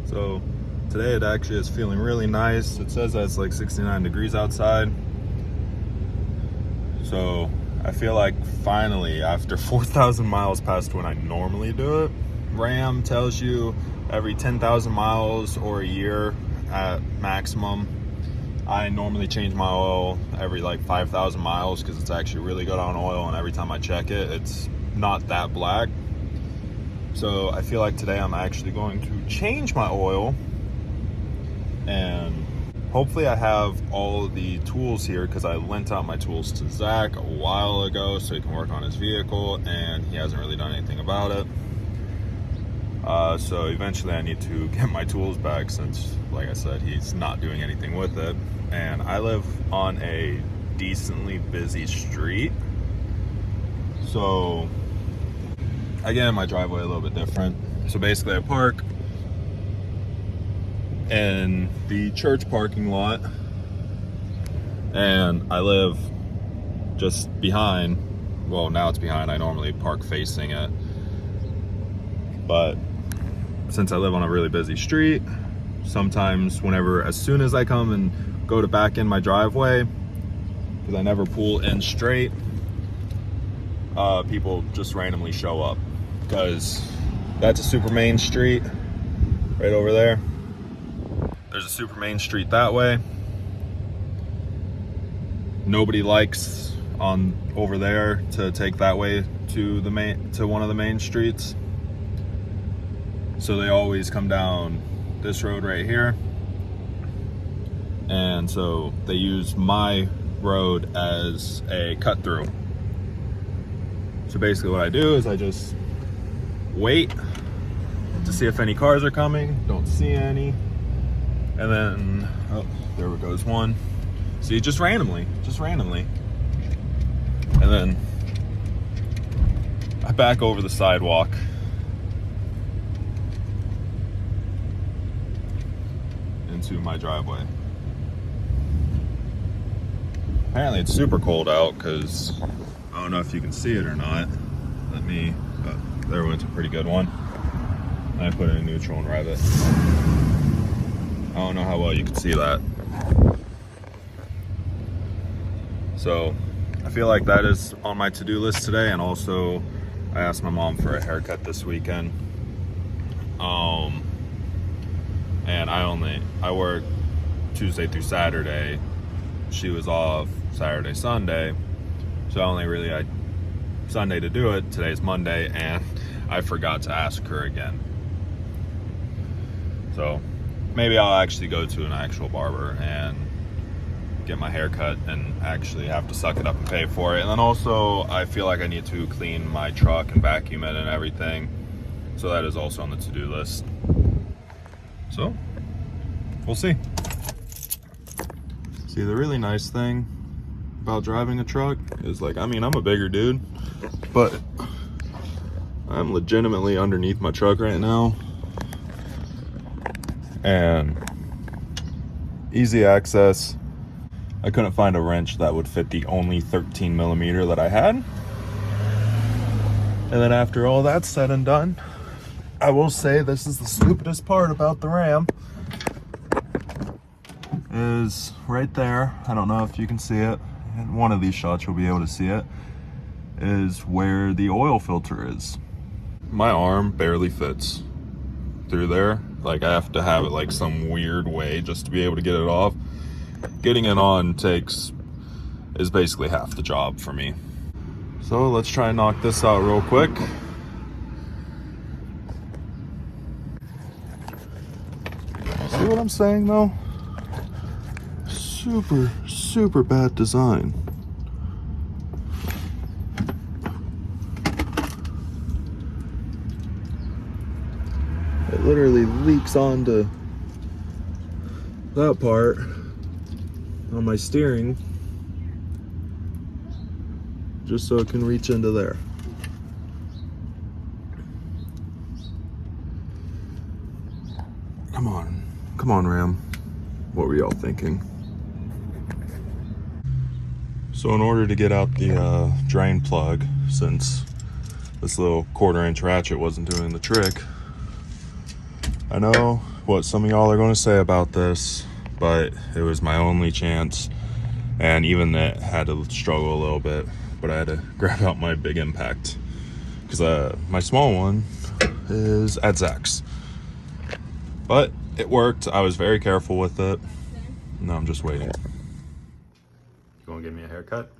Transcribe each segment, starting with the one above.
So today it actually is feeling really nice. It says that it's like 69 degrees outside. So I feel like finally, after 4,000 miles past when I normally do it, RAM tells you every 10,000 miles or a year at maximum. I normally change my oil every like 5,000 miles because it's actually really good on oil, and every time I check it, it's not that black. So I feel like today I'm actually going to change my oil, and hopefully I have all the tools here because I lent out my tools to Zack a while ago so he can work on his vehicle, and he hasn't really done anything about it. So eventually I need to get my tools back since, like I said, he's not doing anything with it. And I live on a decently busy street, so I get in my driveway a little bit different. So basically I park in the church parking lot, and I live just behind, well, now it's behind, I normally park facing it, but since I live on a really busy street, sometimes as soon as I come and go to back in my driveway, because I never pull in straight, people just randomly show up, because that's a super main street right over there. There's a super main street that way. Nobody likes on over there to take that way to one of the main streets. So they always come down this road right here. And so they use my road as a cut through. So basically what I do is I just wait to see if any cars are coming. Don't see any. And then, oh, there goes one. See, just randomly. And then I back over the sidewalk into my driveway. Apparently it's super cold out because I don't know if you can see it or not. There went a pretty good one. I put it in neutral and rev it. I don't know how well you can see that. So I feel like that is on my to-do list today. And also I asked my mom for a haircut this weekend. And I work Tuesday through Saturday. She was off Saturday, Sunday. So I only really had Sunday to do it. Today's Monday, and I forgot to ask her again. So maybe I'll actually go to an actual barber and get my hair cut and actually have to suck it up and pay for it. And then also I feel like I need to clean my truck and vacuum it and everything. So that is also on the to-do list. So we'll see. See, the really nice thing about driving a truck is, like, I mean, I'm a bigger dude, but I'm legitimately underneath my truck right now. And easy access. I couldn't find a wrench that would fit the only 13 millimeter that I had. And then after all that's said and done, I will say this is the stupidest part about the Ram. Is right there, I don't know if you can see it, in one of these shots you'll be able to see it, is where the oil filter is. My arm barely fits through there. Like, I have to have it like some weird way just to be able to get it off. Getting it on is basically half the job for me. So let's try and knock this out real quick. See what I'm saying though? Super bad design. It literally leaks onto that part on my steering just so it can reach into there. Come on, Ram. What were y'all thinking? So in order to get out the drain plug, since this little 1/4 inch ratchet wasn't doing the trick, I know what some of y'all are going to say about this, but it was my only chance. And even that had to struggle a little bit, but I had to grab out my big impact because my small one is at Zack's. But it worked. I was very careful with it. No, I'm just waiting. You want to give me a haircut?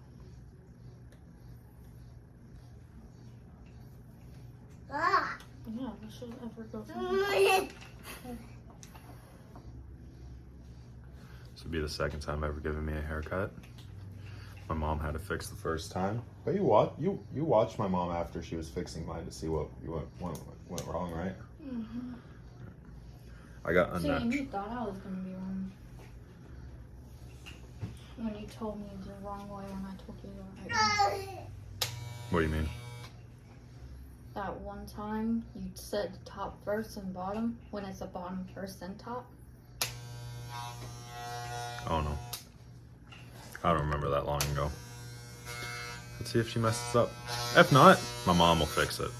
Yeah, this should ever go from This would be the second time ever giving me a haircut. My mom had to fix the first time. But you watched my mom after she was fixing mine to see what went wrong, right? Mm-hmm. I got See, unnatural. and you thought I was gonna be wrong when you told me the wrong way when I told you the right way. What do you mean? That one time you said top first and bottom when it's a bottom first and top. Oh no. I don't remember that long ago. Let's see if she messes up. If not, my mom will fix it.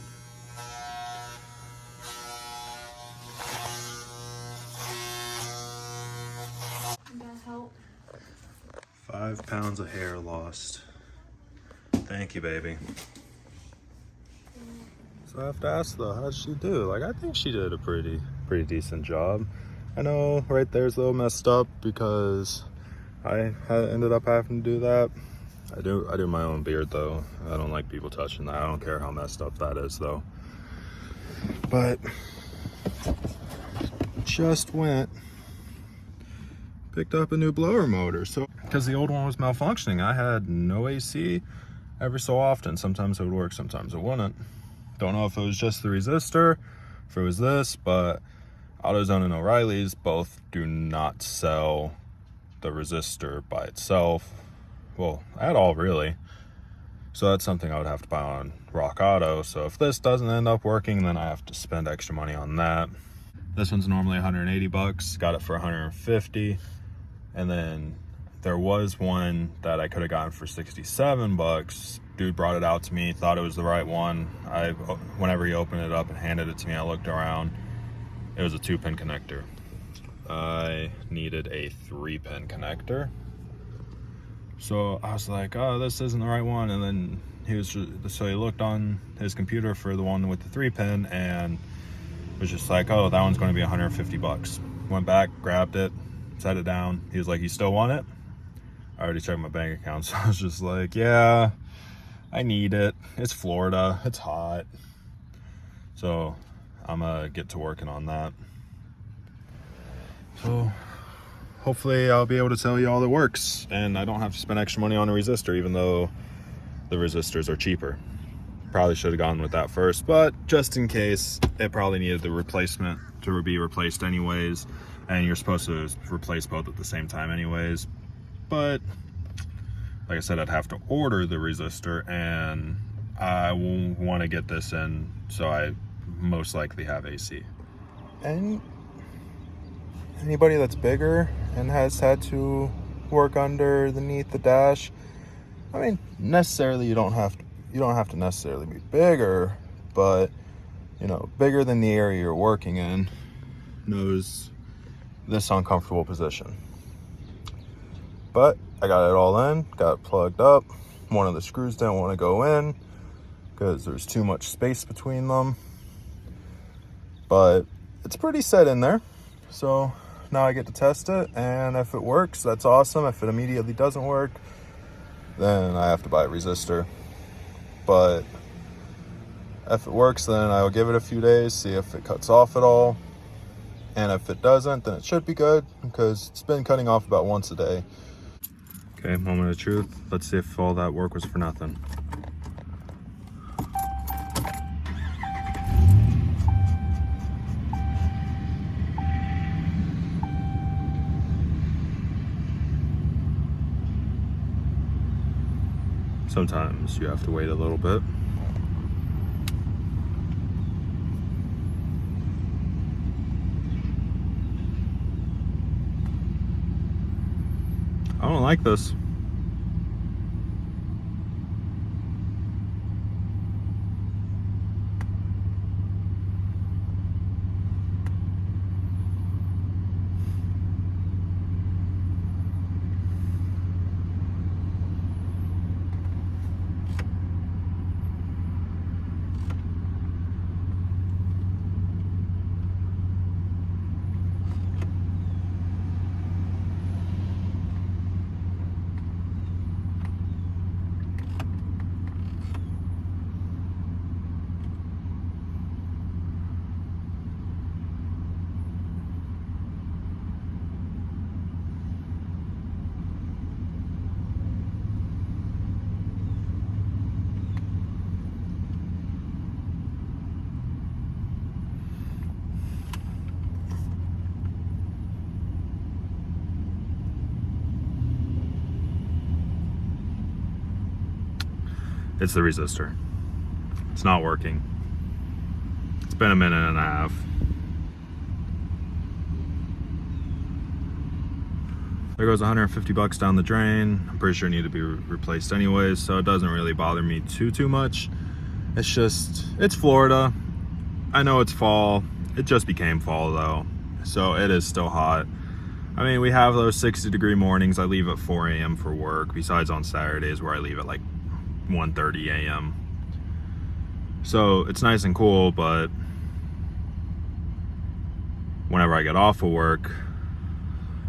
You gotta help. 5 pounds of hair lost. Thank you, baby. So I have to ask though, how'd she do? Like, I think she did a pretty decent job. I know right there's a little messed up because I ended up having to do that. I do my own beard though. I don't like people touching that. I don't care how messed up that is though. But just picked up a new blower motor. So because the old one was malfunctioning, I had no AC every so often. Sometimes it would work, sometimes it wouldn't. Don't know if it was just the resistor, if it was this, but AutoZone and O'Reilly's both do not sell the resistor by itself. Well, at all really. So that's something I would have to buy on Rock Auto. So if this doesn't end up working, then I have to spend extra money on that. This one's normally 180 bucks, got it for 150. And then there was one that I could have gotten for 67 bucks. Dude brought it out to me, thought it was the right one. Whenever he opened it up and handed it to me, I looked around. It was a 2-pin connector. I needed a 3-pin connector. So I was like, oh, this isn't the right one. And then he looked on his computer for the one with the 3-pin and was just like, oh, that one's going to be 150 bucks. Went back, grabbed it, set it down. He was like, you still want it? I already checked my bank account, so I was just like, yeah, I need it. It's Florida, it's hot. So I'm gonna get to working on that. So hopefully I'll be able to tell you all it works and I don't have to spend extra money on a resistor, even though the resistors are cheaper. Probably should have gone with that first, but just in case, it probably needed the replacement to be replaced anyways, and you're supposed to replace both at the same time anyways. But like I said, I'd have to order the resistor, and I will want to get this in, so I most likely have AC. And anybody that's bigger and has had to work underneath the dash, I mean, necessarily you don't have to necessarily be bigger, but you know, bigger than the area you're working in knows this uncomfortable position. But I got it all in, got it plugged up. One of the screws didn't want to go in because there's too much space between them. But it's pretty set in there. So now I get to test it, and if it works, that's awesome. If it immediately doesn't work, then I have to buy a resistor. But if it works, then I'll give it a few days, see if it cuts off at all. And if it doesn't, then it should be good, because it's been cutting off about once a day. Okay, moment of truth. Let's see if all that work was for nothing. Sometimes you have to wait a little bit. I don't like this. It's the resistor. It's not working. It's been a minute and a half. There goes 150 bucks down the drain. I'm pretty sure it needed to be replaced anyways, so it doesn't really bother me too much. It's just, it's Florida. I know it's fall. It just became fall though, so it is still hot. I mean, we have those 60-degree mornings. I leave at 4 a.m. for work, besides on Saturdays where I leave at like 1:30 a.m. So it's nice and cool, but whenever I get off of work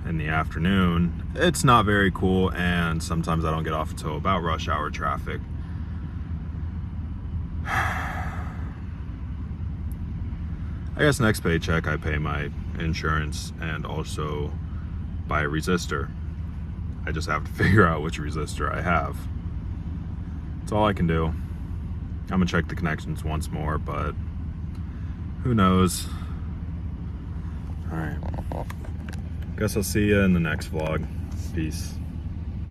in the afternoon, it's not very cool, and sometimes I don't get off until about rush hour traffic. I guess next paycheck I pay my insurance and also buy a resistor. I just have to figure out which resistor I have. That's all I can do. I'm gonna check the connections once more, but who knows? All right. Guess I'll see you in the next vlog. Peace.